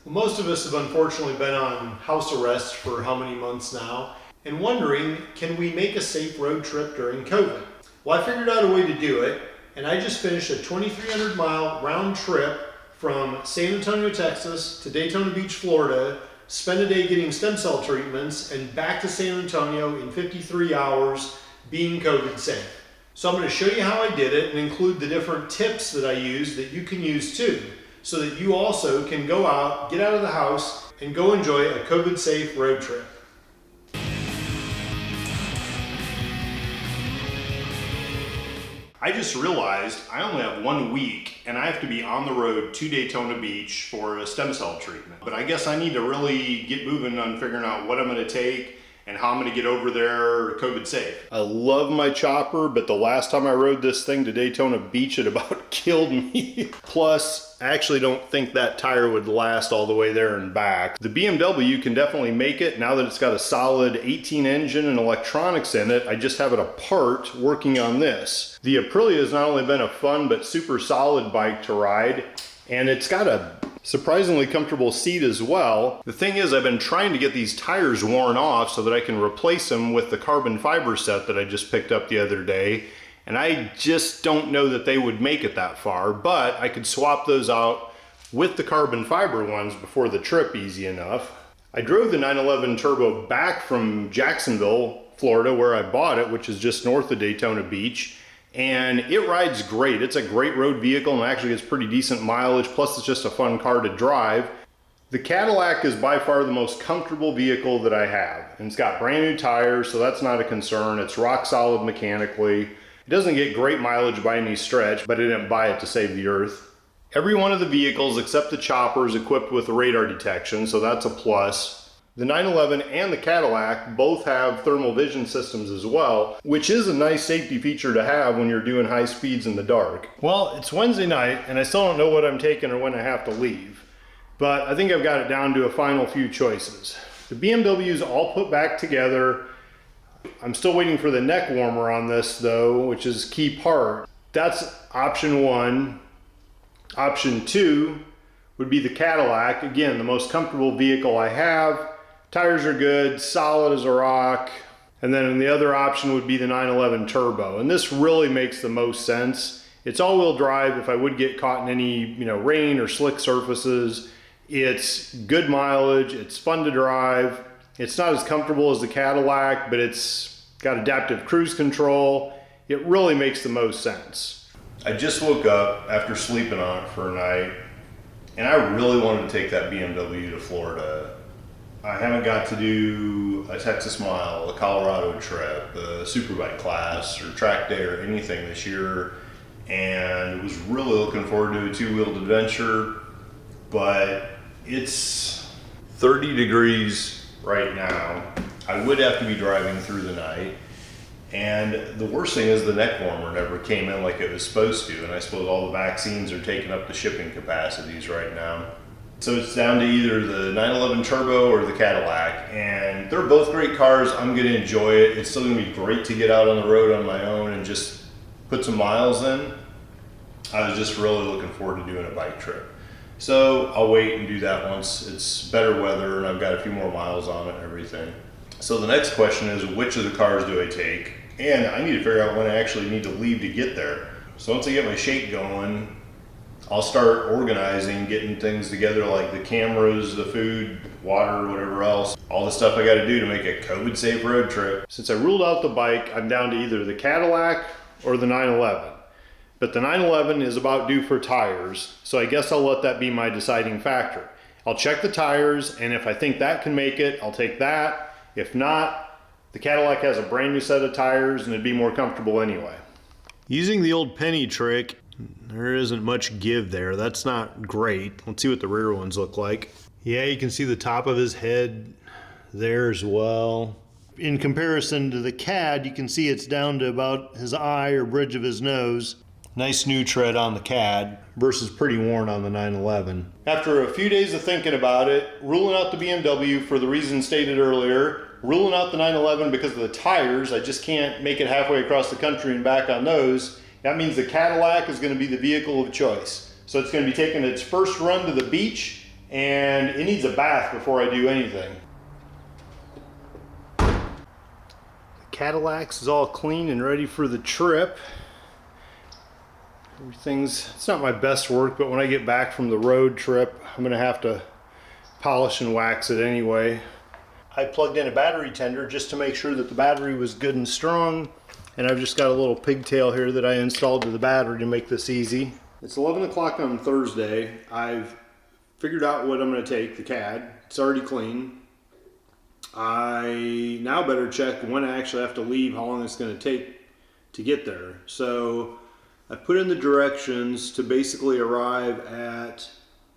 Well, most of us have unfortunately been on house arrest for how many months now, and wondering, can we make a safe road trip during COVID? Well, I figured out a way to do it, and I just finished a 2,300 mile round trip from San Antonio, Texas to Daytona Beach, Florida, spent a day getting stem cell treatments, and back to San Antonio in 53 hours being COVID safe. So I'm going to show you how I did it and include the different tips that I use that you can use too, so that you also can go out, get out of the house, and go enjoy a COVID safe road trip. I just realized I only have 1 week and I have to be on the road to Daytona Beach for a stem cell treatment. But I guess I need to really get moving on figuring out what I'm going to take and how I'm going to get over there COVID safe. I love my chopper, but the last time I rode this thing to Daytona Beach, it about killed me. Plus, I actually don't think that tire would last all the way there and back. The BMW can definitely make it now that it's got a solid 18 engine and electronics in it. I just have it apart working on this. The Aprilia has not only been a fun but super solid bike to ride, and it's got a surprisingly comfortable seat as well. The thing is, I've been trying to get these tires worn off so that I can replace them with the carbon fiber set that I just picked up the other day. And I just don't know that they would make it that far, but I could swap those out with the carbon fiber ones before the trip easy enough. I drove the 911 Turbo back from Jacksonville, Florida, where I bought it, which is just north of Daytona Beach. And it rides great. It's a great road vehicle and actually gets pretty decent mileage, plus it's just a fun car to drive. The Cadillac is by far the most comfortable vehicle that I have. And it's got brand new tires, so that's not a concern. It's rock solid mechanically. It doesn't get great mileage by any stretch, but I didn't buy it to save the earth. Every one of the vehicles except the chopper is equipped with radar detection, so that's a plus. The 911 and the Cadillac both have thermal vision systems as well, which is a nice safety feature to have when you're doing high speeds in the dark. Well, it's Wednesday night and I still don't know what I'm taking or when I have to leave, but I think I've got it down to a final few choices. The BMW's all put back together. I'm still waiting for the neck warmer on this though, which is key part. That's option one. Option two would be the Cadillac. Again, the most comfortable vehicle I have. Tires are good, solid as a rock. And then the other option would be the 911 Turbo. And this really makes the most sense. It's all-wheel drive if I would get caught in any, rain or slick surfaces. It's good mileage, it's fun to drive. It's not as comfortable as the Cadillac, but it's got adaptive cruise control. It really makes the most sense. I just woke up after sleeping on it for a night, and I really wanted to take that BMW to Florida. I haven't got to do a Texas Mile, a Colorado trip, a Superbike class, or track day or anything this year, and was really looking forward to a two-wheeled adventure, but it's 30 degrees right now. I would have to be driving through the night, and the worst thing is the neck warmer never came in like it was supposed to, and I suppose all the vaccines are taking up the shipping capacities right now. So it's down to either the 911 Turbo or the Cadillac, and they're both great cars. I'm going to enjoy it. It's still going to be great to get out on the road on my own and just put some miles in. I was just really looking forward to doing a bike trip. So I'll wait and do that once it's better weather and I've got a few more miles on it and everything. So the next question is, which of the cars do I take? And I need to figure out when I actually need to leave to get there. So once I get my shake going, I'll start organizing, getting things together like the cameras, the food, water, whatever else. All the stuff I got to do to make a COVID safe road trip. Since I ruled out the bike, I'm down to either the Cadillac or the 911. But the 911 is about due for tires, so I guess I'll let that be my deciding factor. I'll check the tires, and if I think that can make it, I'll take that. If not, the Cadillac has a brand new set of tires and it'd be more comfortable anyway. Using the old penny trick, there isn't much give there. That's not great. Let's see what the rear ones look like. Yeah, you can see the top of his head there as well. In comparison to the CAD, you can see it's down to about his eye or bridge of his nose. Nice new tread on the CAD versus pretty worn on the 911. After a few days of thinking about it, ruling out the BMW for the reasons stated earlier, ruling out the 911 because of the tires, I just can't make it halfway across the country and back on those. That means the Cadillac is going to be the vehicle of choice. So it's going to be taking its first run to the beach and it needs a bath before I do anything. The Cadillac's is all clean and ready for the trip. It's not my best work, but when I get back from the road trip, I'm gonna have to polish and wax it anyway. I plugged in a battery tender just to make sure that the battery was good and strong, and I've just got a little pigtail here that I installed to the battery to make this easy. It's 11 o'clock on Thursday. I've figured out what I'm gonna take, the CAD. It's already clean. I now better check when I actually have to leave, how long it's gonna take to get there. So I put in the directions to basically arrive at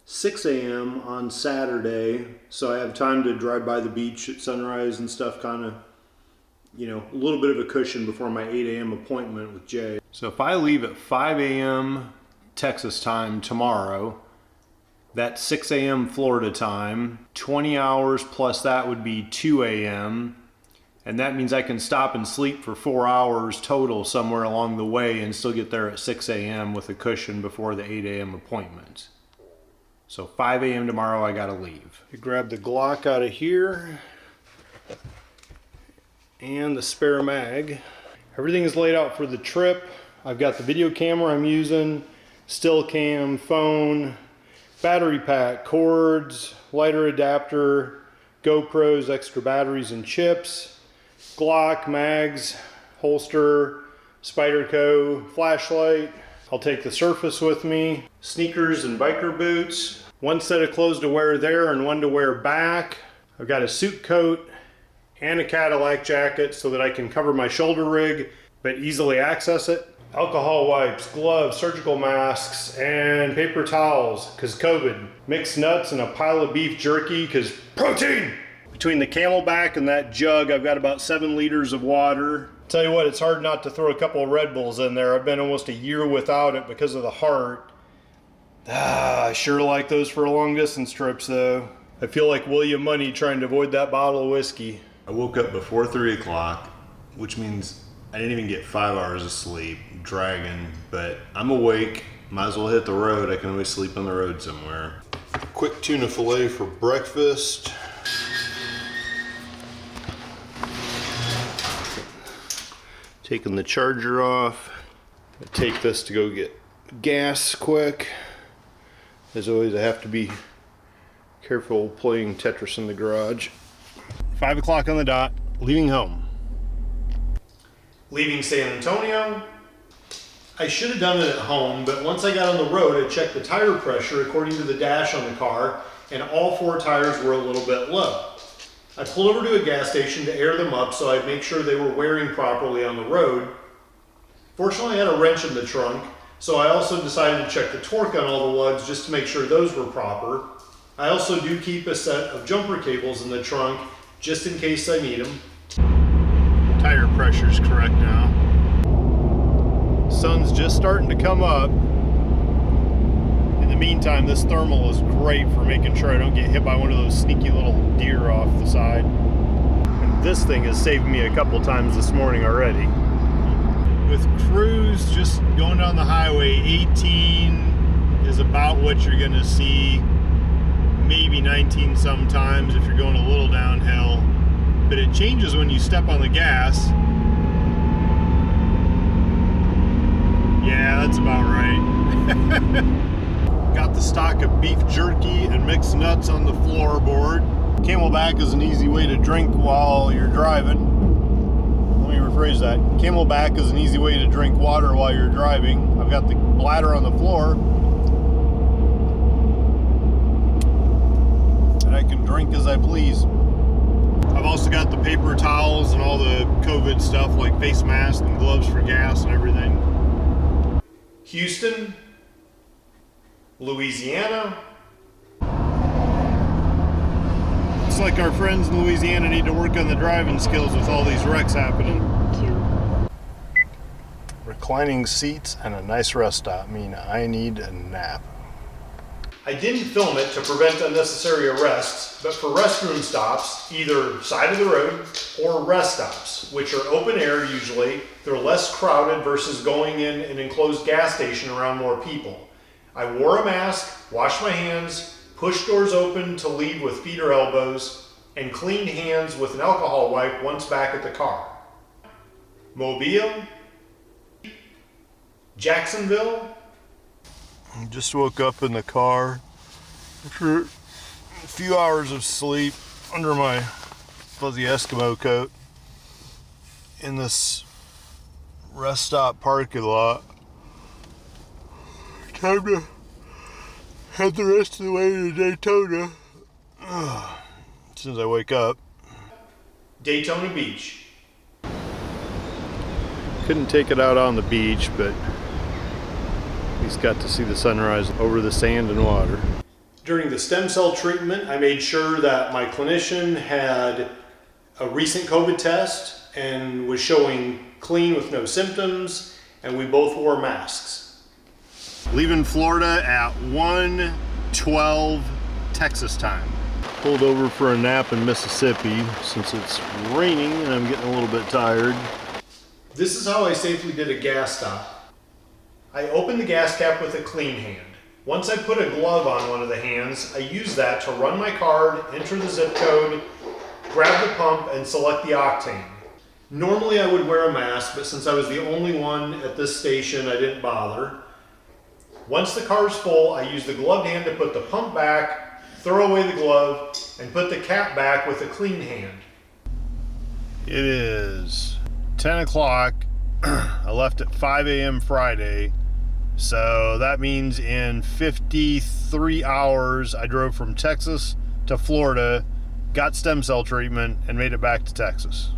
6 a.m. on Saturday, so I have time to drive by the beach at sunrise and stuff, kind of, you know, a little bit of a cushion before my 8 a.m. appointment with Jay. So if I leave at 5 a.m. Texas time tomorrow, that's 6 a.m. Florida time, 20 hours plus that would be 2 a.m. And that means I can stop and sleep for 4 hours total somewhere along the way and still get there at 6 a.m. with a cushion before the 8 a.m. appointment. So 5 a.m. tomorrow I gotta leave. I grab the Glock out of here and the spare mag. Everything is laid out for the trip. I've got the video camera I'm using, still cam, phone, battery pack, cords, lighter adapter, GoPros, extra batteries and chips, Glock, mags, holster, Spyderco, flashlight. I'll take the Surface with me, sneakers and biker boots, one set of clothes to wear there and one to wear back. I've got a suit coat and a Cadillac jacket so that I can cover my shoulder rig but easily access it. Alcohol wipes, gloves, surgical masks, and paper towels because COVID. Mixed nuts and a pile of beef jerky because protein! Between the Camelback and that jug, I've got about 7 liters of water. Tell you what, it's hard not to throw a couple of Red Bulls in there. I've been almost a year without it because of the heart. I sure like those for long distance trips though. I feel like William Money trying to avoid that bottle of whiskey. I woke up before 3 o'clock, which means I didn't even get 5 hours of sleep, dragging, but I'm awake. Might as well hit the road. I can always sleep on the road somewhere. Quick tuna fillet for breakfast. Taking the charger off. I take this to go get gas quick. As always, I have to be careful playing Tetris in the garage. 5 o'clock on the dot, leaving home. Leaving San Antonio. I should have done it at home, but once I got on the road, I checked the tire pressure according to the dash on the car, and all 4 tires were a little bit low. I pulled over to a gas station to air them up so I'd make sure they were wearing properly on the road. Fortunately, I had a wrench in the trunk, so I also decided to check the torque on all the lugs just to make sure those were proper. I also do keep a set of jumper cables in the trunk just in case I need them. Tire pressure's correct now. Sun's just starting to come up. In the meantime, this thermal is great for making sure I don't get hit by one of those sneaky little deer off the side. And this thing has saved me a couple times this morning already. With cruise just going down the highway, 18 is about what you're gonna see. Maybe 19 sometimes if you're going a little downhill. But it changes when you step on the gas. Yeah, that's about right. Got the stock of beef jerky and mixed nuts on the floorboard. Camelback is an easy way to drink while you're driving. Let me rephrase that. Camelback is an easy way to drink water while you're driving. I've got the bladder on the floor. And I can drink as I please. I've also got the paper towels and all the COVID stuff like face masks and gloves for gas and everything. Houston, Louisiana. Looks like our friends in Louisiana need to work on the driving skills with all these wrecks happening. Reclining seats and a nice rest stop mean I need a nap. I didn't film it to prevent unnecessary arrests, but for restroom stops, either side of the road or rest stops, which are open air usually, they're less crowded versus going in an enclosed gas station around more people. I wore a mask, washed my hands, Push doors open to leave with feet or elbows, and clean hands with an alcohol wipe once back at the car. Mobile, Jacksonville. I just woke up in the car after a few hours of sleep under my fuzzy Eskimo coat in this rest stop parking lot. Time to head the rest of the way to Daytona as soon as I wake up. Daytona Beach. Couldn't take it out on the beach, but at least got to see the sunrise over the sand and water. During the stem cell treatment, I made sure that my clinician had a recent COVID test and was showing clean with no symptoms, and we both wore masks. Leaving Florida at 1:12 Texas time. Pulled over for a nap in Mississippi since it's raining and I'm getting a little bit tired. This is how I safely did a gas stop. I opened the gas cap with a clean hand. Once I put a glove on one of the hands, I use that to run my card, enter the zip code, grab the pump, and select the octane. Normally I would wear a mask, but since I was the only one at this station, I didn't bother. Once the car's full, I use the gloved hand to put the pump back, throw away the glove, and put the cap back with a clean hand. It is 10 o'clock. I left at 5 a.m. Friday. So that means in 53 hours, I drove from Texas to Florida, got stem cell treatment, and made it back to Texas.